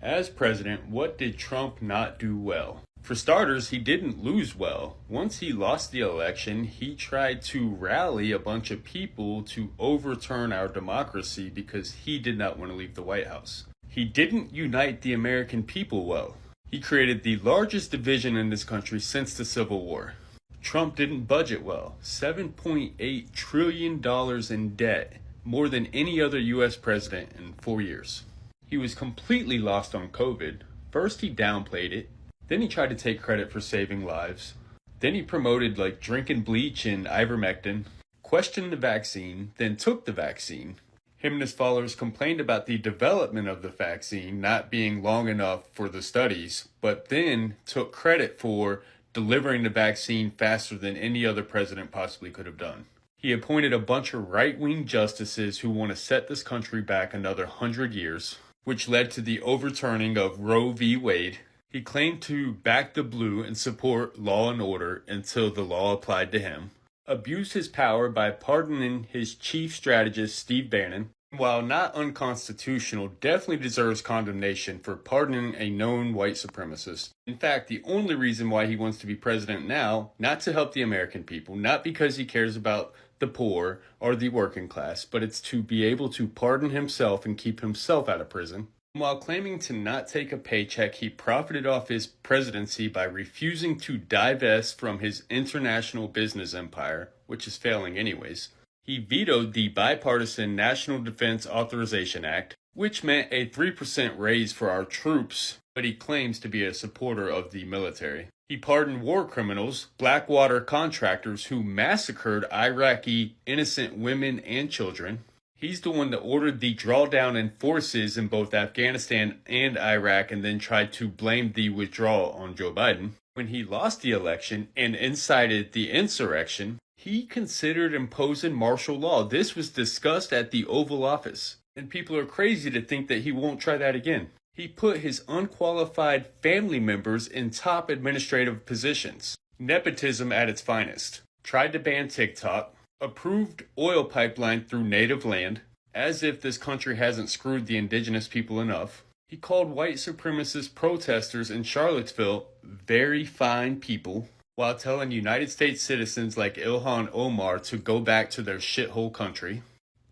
As president, what did Trump not do well? For starters, he didn't lose well. Once he lost the election, he tried to rally a bunch of people to overturn our democracy because he did not want to leave the White House. He didn't unite the American people well. He created the largest division in this country since the Civil War. Trump didn't budget well. $7.8 trillion in debt, more than any other U.S. president in 4 years. He was completely lost on COVID. First he downplayed it, then he tried to take credit for saving lives. Then he promoted drinking bleach and ivermectin, questioned the vaccine, then took the vaccine. Him and his followers complained about the development of the vaccine not being long enough for the studies, but then took credit for delivering the vaccine faster than any other president possibly could have done. He appointed a bunch of right-wing justices who want to set this country back another 100 years, which led to the overturning of Roe v. Wade. He claimed to back the blue and support law and order until the law applied to him. Abused his power by pardoning his chief strategist, Steve Bannon. While not unconstitutional, definitely deserves condemnation for pardoning a known white supremacist. In fact, the only reason why he wants to be president now, not to help the American people, not because he cares about the poor or the working class, but it's to be able to pardon himself and keep himself out of prison. While claiming to not take a paycheck, he profited off his presidency by refusing to divest from his international business empire, which is failing anyways. He vetoed the bipartisan National Defense Authorization Act, which meant a 3% raise for our troops, but he claims to be a supporter of the military. He pardoned war criminals, Blackwater contractors who massacred Iraqi innocent women and children. He's the one that ordered the drawdown in forces in both Afghanistan and Iraq and then tried to blame the withdrawal on Joe Biden. When he lost the election and incited the insurrection, he considered imposing martial law. This was discussed at the Oval Office, and people are crazy to think that he won't try that again. He put his unqualified family members in top administrative positions. Nepotism at its finest. Tried to ban TikTok. Approved oil pipeline through native land, as if this country hasn't screwed the indigenous people enough. He called white supremacist protesters in Charlottesville very fine people, while telling United States citizens like Ilhan Omar to go back to their shithole country.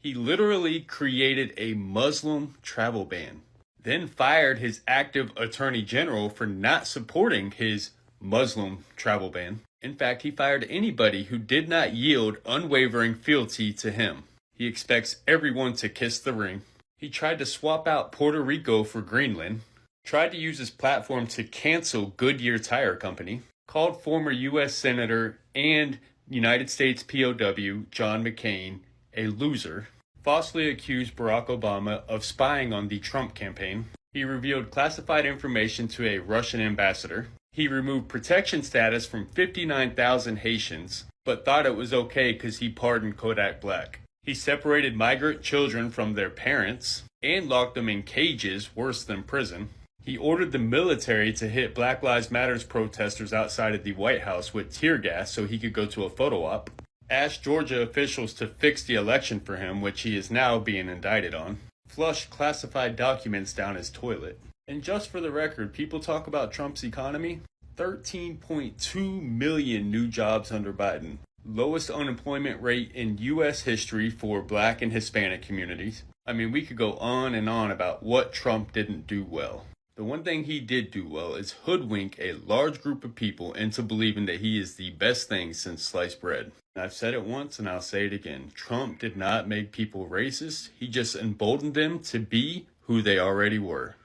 He literally created a Muslim travel ban, then fired his active attorney general for not supporting his Muslim travel ban. In fact, he fired anybody who did not yield unwavering fealty to him. He expects everyone to kiss the ring. He tried to swap out Puerto Rico for Greenland. Tried to use his platform to cancel Goodyear Tire Company. Called former U.S. Senator and United States POW John McCain a loser. Falsely accused Barack Obama of spying on the Trump campaign. He revealed classified information to a Russian ambassador. He removed protection status from 59,000 Haitians, but thought it was okay because he pardoned Kodak Black. He separated migrant children from their parents and locked them in cages worse than prison. He ordered the military to hit Black Lives Matter protesters outside of the White House with tear gas so he could go to a photo op. Asked Georgia officials to fix the election for him, which he is now being indicted on. Flushed classified documents down his toilet. And just for the record, people talk about Trump's economy. 13.2 million new jobs under Biden. Lowest unemployment rate in U.S. history for Black and Hispanic communities. I mean, we could go on and on about what Trump didn't do well. The one thing he did do well is hoodwink a large group of people into believing that he is the best thing since sliced bread. I've said it once and I'll say it again. Trump did not make people racist. He just emboldened them to be who they already were.